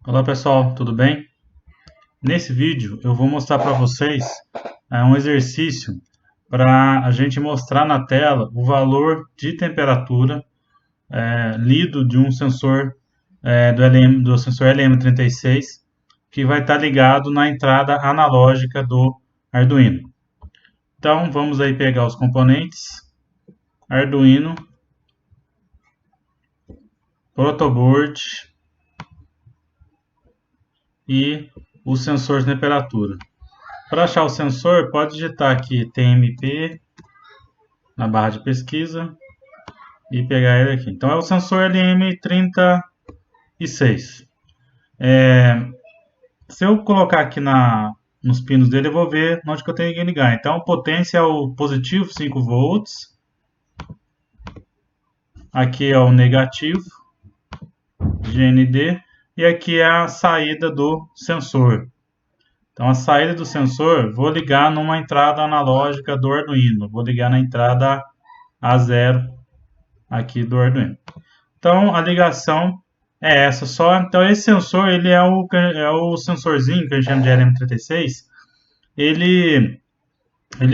Olá pessoal, tudo bem? Nesse vídeo eu vou mostrar para vocês um exercício para a gente mostrar na tela o valor de temperatura lido de um sensor do sensor LM36 que vai estar ligado na entrada analógica do Arduino. Então vamos aí pegar os componentes, Arduino, protoboard e o sensor de temperatura. Para achar o sensor, pode digitar aqui TMP na barra de pesquisa e pegar ele aqui. Então é o sensor LM36. Se eu colocar aqui nos pinos dele, eu vou ver onde que eu tenho que ligar. Então potência é o positivo, 5 volts. Aqui é o negativo, GND. E aqui é a saída do sensor. Então a saída do sensor, vou ligar numa entrada analógica do Arduino. Vou ligar na entrada A0 aqui do Arduino. Então a ligação é essa só. Então esse sensor, ele é o sensorzinho que a gente chama de LM36. Ele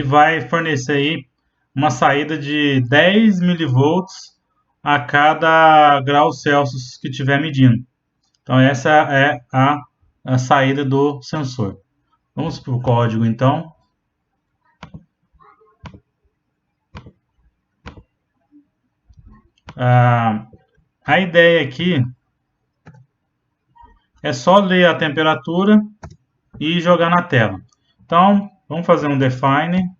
vai fornecer aí uma saída de 10 milivolts a cada grau Celsius que estiver medindo. Então essa é a saída do sensor. Vamos para o código então. A ideia aqui é só ler a temperatura e jogar na tela. Então, vamos fazer um define.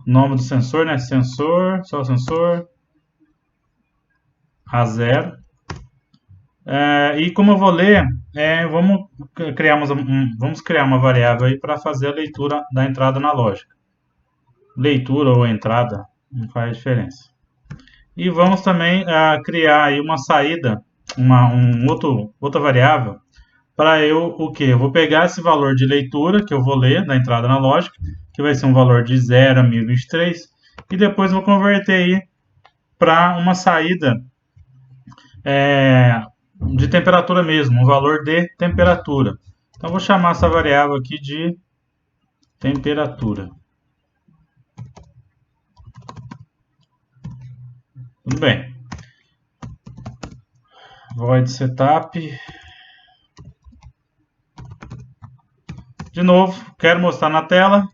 Nome do sensor, né? Sensor, só o sensor. A0. E como eu vou ler, vamos criar uma variável aí para fazer a leitura da entrada analógica. Leitura ou entrada, não faz diferença. E vamos também criar aí uma saída, outra variável, para o que? Eu vou pegar esse valor de leitura que eu vou ler da entrada analógica, que vai ser um valor de 0 a 1023, e depois vou converter aí para uma saída de temperatura mesmo, um valor de temperatura. Então vou chamar essa variável aqui de temperatura. Tudo bem. Void setup. De novo, quero mostrar na tela.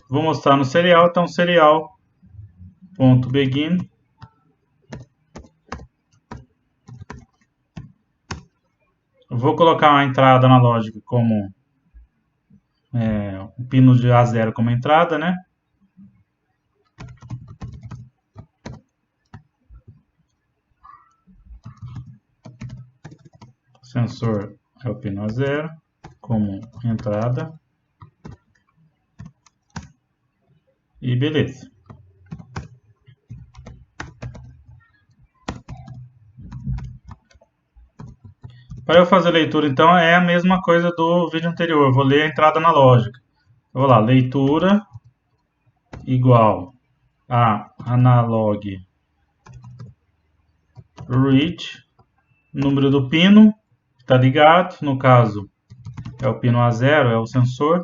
Vou mostrar no serial. Então, serial.begin. Vou colocar a entrada analógica como o pino de A0 como entrada, né? Sensor é o pino A0 como entrada. E beleza. Para eu fazer a leitura, então, é a mesma coisa do vídeo anterior. Eu vou ler a entrada analógica. Eu vou lá, leitura igual a analog read, número do pino, está ligado, no caso é o pino A0, é o sensor.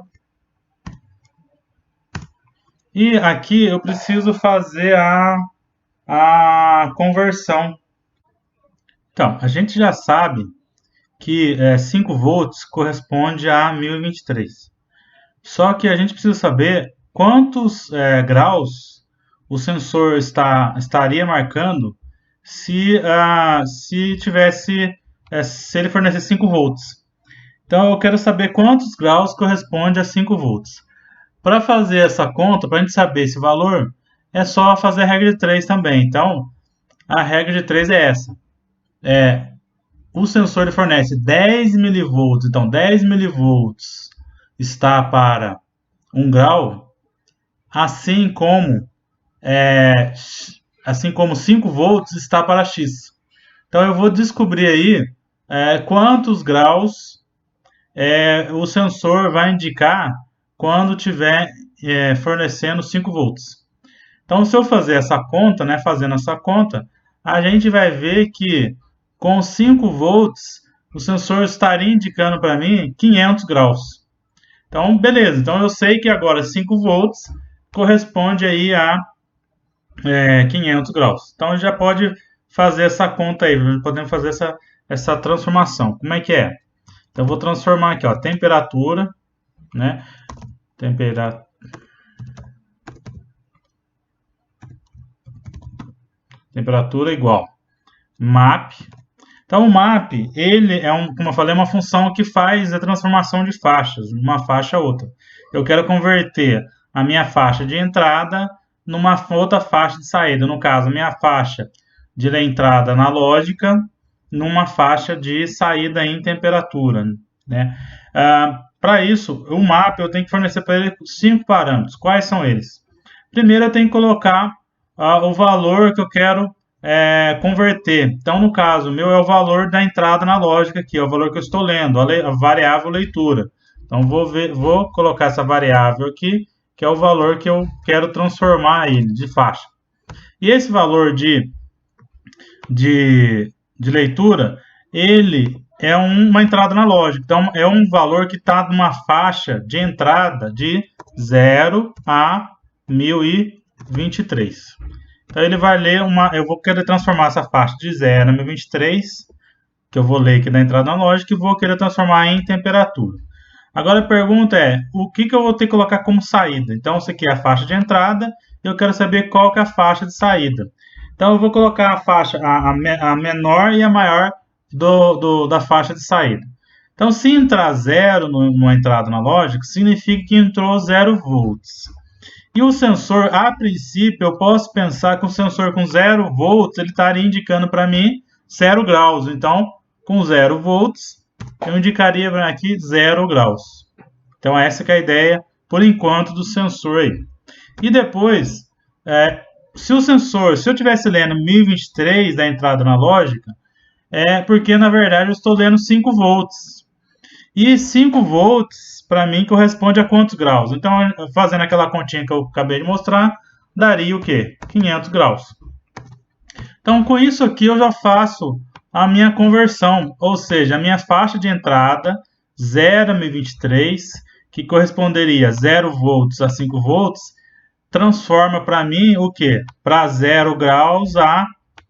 E aqui eu preciso fazer a conversão. Então, a gente já sabe que 5 volts corresponde a 1023. Só que a gente precisa saber quantos graus o sensor estaria marcando se ele fornecesse 5 volts. Então eu quero saber quantos graus corresponde a 5 volts. Para fazer essa conta, para a gente saber esse valor, é só fazer a regra de 3 também. Então, a regra de 3 é essa. O sensor fornece 10 milivolts, então 10 milivolts está para 1 grau, assim como 5 volts está para X. Então eu vou descobrir aí quantos graus o sensor vai indicar quando estiver fornecendo 5 volts. Então se eu fazer essa conta, fazendo essa conta, a gente vai ver que com 5 volts o sensor estaria indicando para mim 500 graus. Então, beleza. Então eu sei que agora 5 volts corresponde aí a 500 graus. Então já pode fazer essa conta aí, podemos fazer essa transformação. Como é que é? Então eu vou transformar aqui, ó, temperatura, né? Temperatura igual map. Então o map, ele é como eu falei, é uma função que faz a transformação de faixas, de uma faixa a outra. Eu quero converter a minha faixa de entrada numa outra faixa de saída. No caso, a minha faixa de entrada analógica numa faixa de saída em temperatura, né? Para isso, o map eu tenho que fornecer para ele 5 parâmetros. Quais são eles? Primeiro, eu tenho que colocar o valor que eu quero converter. Então, no caso, o meu é o valor da entrada analógica aqui, é o valor que eu estou lendo, a variável leitura. Então, vou colocar essa variável aqui, que é o valor que eu quero transformar ele de faixa. E esse valor de leitura, ele é uma entrada analógica. Então, é um valor que está numa faixa de entrada de 0 a 1023. Então, ele vai ler eu vou querer transformar essa faixa de 0 a 1023, que eu vou ler aqui da entrada analógica, e vou querer transformar em temperatura. Agora a pergunta é, o que eu vou ter que colocar como saída? Então, isso aqui é a faixa de entrada, e eu quero saber qual que é a faixa de saída. Então, eu vou colocar a faixa, a menor e a maior da faixa de saída. Então, se entrar 0 numa entrada analógica, significa que entrou 0 volts. E o sensor, a princípio, eu posso pensar que o sensor com 0 volts, ele estaria indicando para mim 0 graus. Então, com 0 volts, eu indicaria aqui 0 graus. Então, essa que é a ideia, por enquanto, do sensor aí. E depois, se eu estivesse lendo 1023 da entrada analógica, é porque, na verdade, eu estou lendo 5 volts. E 5 volts, para mim, corresponde a quantos graus? Então, fazendo aquela continha que eu acabei de mostrar, daria o quê? 500 graus. Então, com isso aqui, eu já faço a minha conversão, ou seja, a minha faixa de entrada, 0 a 1023, que corresponderia a 0 volts a 5 volts, transforma para mim o quê? Para 0 graus a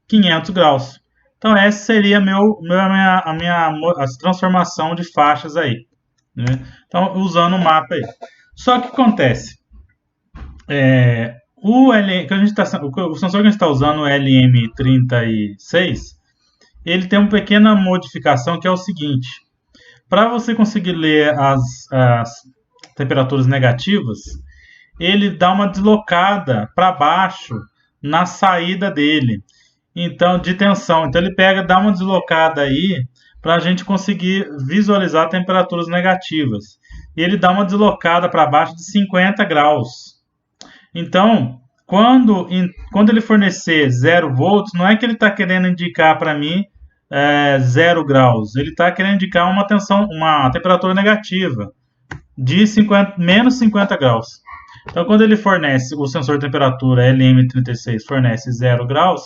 500 graus. Então, essa seria a minha transformação de faixas aí, né? Então, usando o mapa aí. Só que acontece, o sensor que a gente está usando, o LM36, ele tem uma pequena modificação que é o seguinte: para você conseguir ler as temperaturas negativas, ele dá uma deslocada para baixo na saída dele. Então, de tensão. Então, ele dá uma deslocada aí para a gente conseguir visualizar temperaturas negativas. E ele dá uma deslocada para baixo de 50 graus. Então, quando ele fornecer 0 volts, não é que ele está querendo indicar para mim 0 graus. Ele está querendo indicar uma temperatura negativa de menos 50 graus. Então, quando ele fornece, o sensor de temperatura LM36 fornece 0 graus,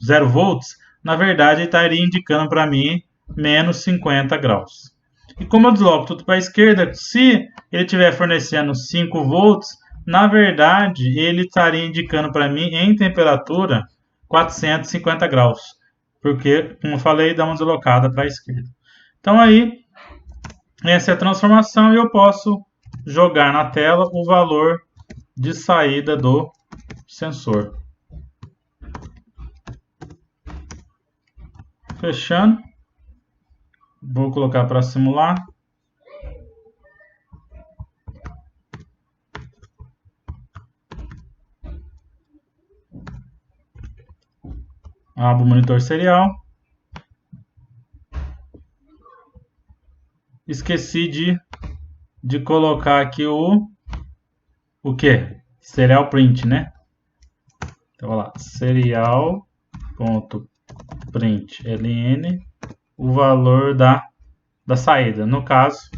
0 volts, na verdade ele estaria indicando para mim menos 50 graus. E como eu desloco tudo para a esquerda, se ele estiver fornecendo 5 volts, na verdade ele estaria indicando para mim em temperatura 450 graus. Porque, como eu falei, dá uma deslocada para a esquerda. Então aí, essa é a transformação e eu posso jogar na tela o valor de saída do sensor. Fechando, vou colocar para simular. Abro o monitor serial. Esqueci de colocar aqui o que? Serial print, né? Então, vou lá, serial.print ln, o valor da saída. No caso,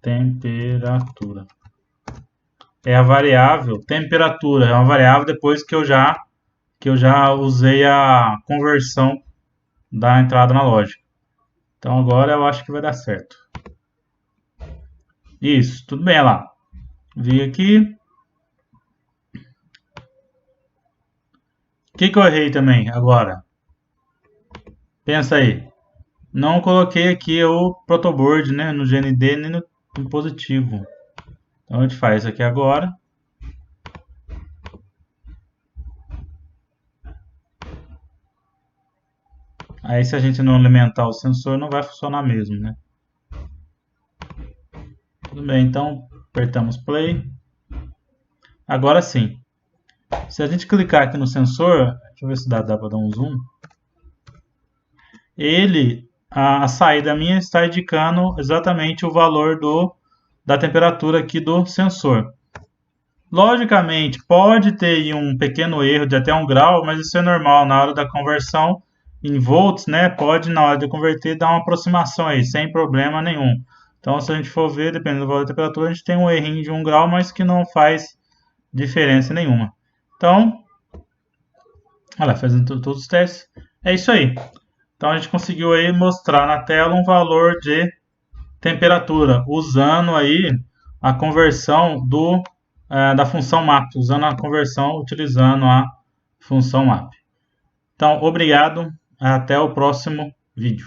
temperatura. É a variável temperatura, é uma variável depois que eu já que eu já usei a conversão da entrada analógica. Então agora eu acho que vai dar certo. Isso, tudo bem lá. Vi aqui. O que eu errei também agora? Pensa aí. Não coloquei aqui o protoboard, né, no GND nem no positivo. Então a gente faz isso aqui agora. Aí se a gente não alimentar o sensor não vai funcionar mesmo, né? Tudo bem, então apertamos play. Agora sim. Se a gente clicar aqui no sensor, deixa eu ver se dá para dar um zoom. A saída minha está indicando exatamente o valor da temperatura aqui do sensor. Logicamente, pode ter um pequeno erro de até 1 grau, mas isso é normal na hora da conversão em volts, né? Pode, na hora de converter, dar uma aproximação aí, sem problema nenhum. Então, se a gente for ver, dependendo do valor da temperatura, a gente tem um errinho de 1 grau, mas que não faz diferença nenhuma. Então, olha lá, fazendo todos os testes. É isso aí. Então, a gente conseguiu aí mostrar na tela um valor de temperatura, usando aí a conversão da função map, usando a conversão utilizando a função map. Então, obrigado, até o próximo vídeo.